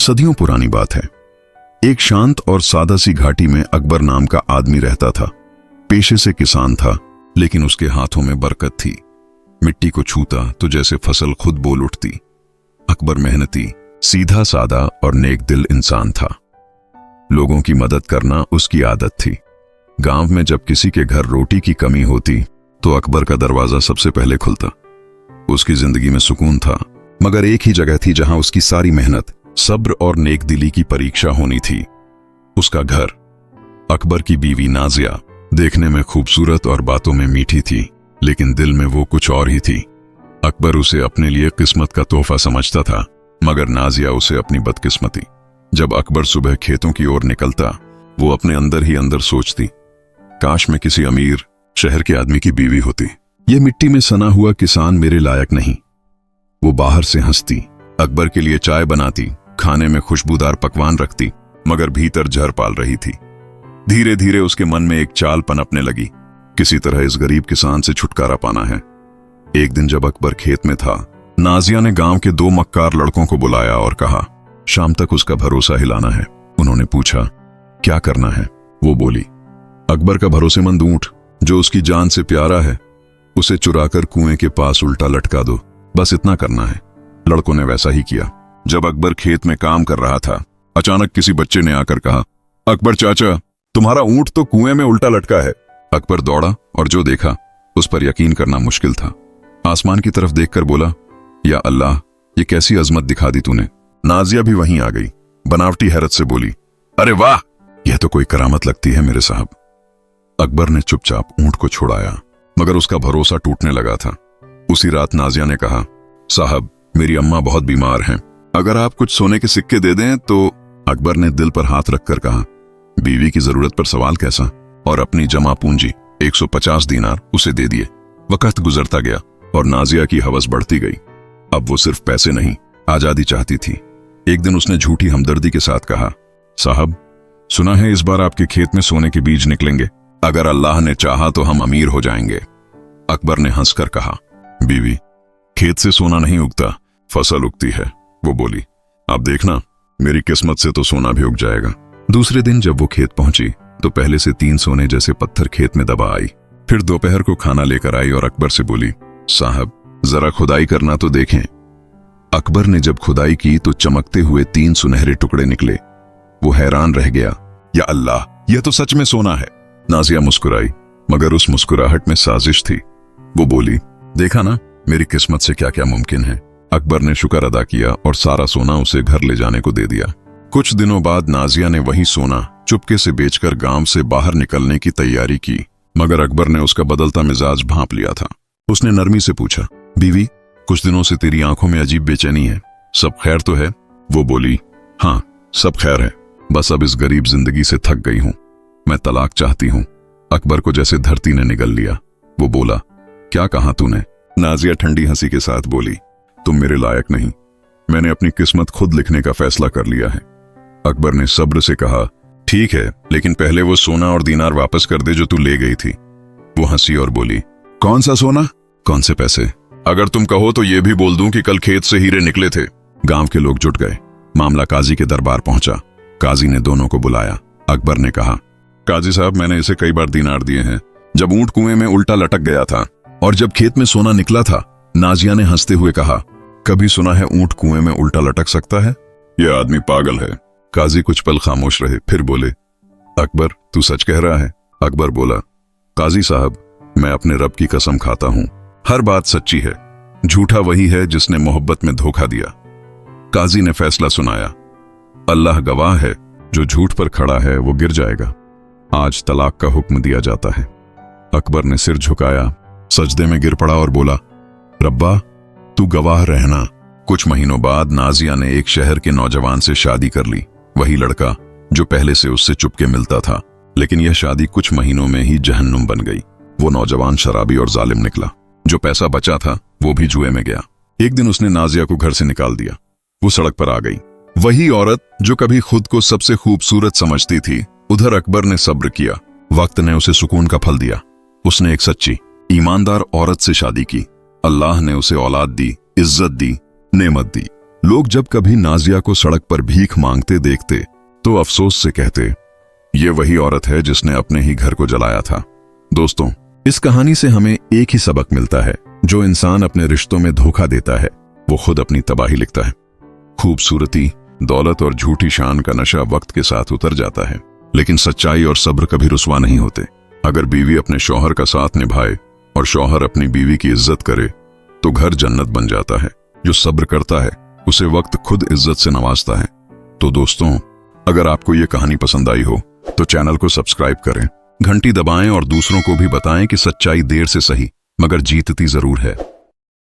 सदियों पुरानी बात है। एक शांत और सादा सी घाटी में अकबर नाम का आदमी रहता था। पेशे से किसान था, लेकिन उसके हाथों में बरकत थी। मिट्टी को छूता तो जैसे फसल खुद बोल उठती। अकबर मेहनती, सीधा सादा और नेक दिल इंसान था। लोगों की मदद करना उसकी आदत थी। गांव में जब किसी के घर रोटी की कमी होती तो अकबर का दरवाजा सबसे पहले खुलता। उसकी जिंदगी में सुकून था, मगर एक ही जगह थी जहां उसकी सारी मेहनत, सब्र और नेक दिली की परीक्षा होनी थी। उसका घर। अकबर की बीवी नाजिया देखने में खूबसूरत और बातों में मीठी थी, लेकिन दिल में वो कुछ और ही थी। अकबर उसे अपने लिए किस्मत का तोहफा समझता था, मगर नाजिया उसे अपनी बदकिस्मती। जब अकबर सुबह खेतों की ओर निकलता, वो अपने अंदर ही अंदर सोचती, काश मैं किसी अमीर शहर के आदमी की बीवी होती। ये मिट्टी में सना हुआ किसान मेरे लायक नहीं। वो बाहर से हंसती, अकबर के लिए चाय बनाती, खाने में खुशबूदार पकवान रखती, मगर भीतर जहर पाल रही थी। धीरे धीरे उसके मन में एक चाल पनपने लगी, किसी तरह इस गरीब किसान से छुटकारा पाना है। एक दिन जब अकबर खेत में था, नाजिया ने गांव के 2 मक्कार लड़कों को बुलाया और कहा, शाम तक उसका भरोसा हिलाना है। उन्होंने पूछा, क्या करना है? वो बोली, अकबर का भरोसेमंद ऊंट जो उसकी जान से प्यारा है, उसे चुराकर कुएं के पास उल्टा लटका दो, बस इतना करना है। लड़कों ने वैसा ही किया। जब अकबर खेत में काम कर रहा था, अचानक किसी बच्चे ने आकर कहा, अकबर चाचा, तुम्हारा ऊंट तो कुएं में उल्टा लटका है। अकबर दौड़ा और जो देखा उस पर यकीन करना मुश्किल था। आसमान की तरफ देखकर बोला, या अल्लाह, ये कैसी अजमत दिखा दी तूने। नाजिया भी वहीं आ गई, बनावटी हैरत से बोली, अरे वाह, यह तो कोई करामत लगती है मेरे साहब। अकबर ने चुपचाप ऊंट को छुड़ाया, मगर उसका भरोसा टूटने लगा था। उसी रात नाजिया ने कहा, साहब, मेरी अम्मा बहुत बीमार हैं, अगर आप कुछ सोने के सिक्के दे दें तो। अकबर ने दिल पर हाथ रखकर कहा, बीवी की जरूरत पर सवाल कैसा, और अपनी जमा पूंजी 150 दीनार उसे दे दिए। वक्त गुजरता गया और नाजिया की हवस बढ़ती गई। अब वो सिर्फ पैसे नहीं, आजादी चाहती थी। एक दिन उसने झूठी हमदर्दी के साथ कहा, साहब, सुना है इस बार आपके खेत में सोने के बीज निकलेंगे। अगर अल्लाह ने चाहा तो हम अमीर हो जाएंगे। अकबर ने हंसकर कहा, बीवी, खेत से सोना नहीं उगता, फसल उगती है। वो बोली, अब देखना, मेरी किस्मत से तो सोना भी उग जाएगा। दूसरे दिन जब वो खेत पहुंची तो पहले से 3 सोने जैसे पत्थर खेत में दबा आई। फिर दोपहर को खाना लेकर आई और अकबर से बोली, साहब, जरा खुदाई करना तो देखें। अकबर ने जब खुदाई की तो चमकते हुए 3 सुनहरे टुकड़े निकले। वो हैरान रह गया, या अल्लाह, यह तो सच में सोना है। नाजिया मुस्कुराई, मगर उस मुस्कुराहट में साजिश थी। वो बोली, देखा ना, मेरी किस्मत से क्या क्या मुमकिन है। अकबर ने शुक्र अदा किया और सारा सोना उसे घर ले जाने को दे दिया। कुछ दिनों बाद नाजिया ने वही सोना चुपके से बेचकर गांव से बाहर निकलने की तैयारी की, मगर अकबर ने उसका बदलता मिजाज भांप लिया था। उसने नरमी से पूछा, बीवी, कुछ दिनों से तेरी आंखों में अजीब बेचैनी है, सब खैर तो है? वो बोली, हाँ, सब खैर है, बस अब इस गरीब जिंदगी से थक गई हूं, मैं तलाक चाहती हूं। अकबर को जैसे धरती ने निगल लिया। वो बोला, क्या कहा तूने? नाजिया ठंडी हंसी के साथ बोली, तुम मेरे लायक नहीं, मैंने अपनी किस्मत खुद लिखने का फैसला कर लिया है। अकबर ने सब्र से कहा, ठीक है, लेकिन पहले वो सोना और दीनार वापस कर दे जो तू ले गई थी। वो हंसी और बोली, कौन सा सोना, कौन से पैसे? अगर तुम कहो तो ये भी बोल दूं कि कल खेत से हीरे निकले थे। गांव के लोग जुट गए। मामला काजी के दरबार पहुंचा। काजी ने दोनों को बुलाया। अकबर ने कहा, काजी साहब, मैंने इसे कई बार दीनार दिए हैं, जब ऊंट कुएं में उल्टा लटक गया था और जब खेत में सोना निकला था। नाजिया ने हंसते हुए कहा, कभी सुना है ऊंट कुएं में उल्टा लटक सकता है? यह आदमी पागल है। काजी कुछ पल खामोश रहे, फिर बोले, अकबर, तू सच कह रहा है? अकबर बोला, काजी साहब, मैं अपने रब की कसम खाता हूं, हर बात सच्ची है, झूठा वही है जिसने मोहब्बत में धोखा दिया। काजी ने फैसला सुनाया, अल्लाह गवाह है, जो झूठ पर खड़ा है वो गिर जाएगा। आज तलाक का हुक्म दिया जाता है। अकबर ने सिर झुकाया, सजदे में गिर पड़ा और बोला, रब्बा, तू गवाह रहना। कुछ महीनों बाद नाजिया ने एक शहर के नौजवान से शादी कर ली, वही लड़का जो पहले से उससे चुपके मिलता था। लेकिन यह शादी कुछ महीनों में ही जहन्नुम बन गई। वो नौजवान शराबी और जालिम निकला। जो पैसा बचा था वो भी जुए में गया। एक दिन उसने नाजिया को घर से निकाल दिया। वो सड़क पर आ गई। वही औरत जो कभी खुद को सबसे खूबसूरत समझती थी। उधर अकबर ने सब्र किया। वक्त ने उसे सुकून का फल दिया। उसने एक सच्ची, ईमानदार औरत से शादी की। अल्लाह ने उसे औलाद दी, इज्जत दी, नेमत दी। लोग जब कभी नाजिया को सड़क पर भीख मांगते देखते तो अफसोस से कहते, ये वही औरत है जिसने अपने ही घर को जलाया था। दोस्तों, इस कहानी से हमें एक ही सबक मिलता है, जो इंसान अपने रिश्तों में धोखा देता है वो खुद अपनी तबाही लिखता है। खूबसूरती, दौलत और झूठी शान का नशा वक्त के साथ उतर जाता है, लेकिन सच्चाई और सब्र कभी रुसवा नहीं होते। अगर बीवी अपने शौहर का साथ निभाए और शौहर अपनी बीवी की इज्जत करे तो घर जन्नत बन जाता है। जो सब्र करता है उसे वक्त खुद इज्जत से नवाजता है। तो दोस्तों, अगर आपको ये कहानी पसंद आई हो तो चैनल को सब्सक्राइब करें, घंटी दबाएं और दूसरों को भी बताएं कि सच्चाई देर से सही मगर जीतती जरूर है।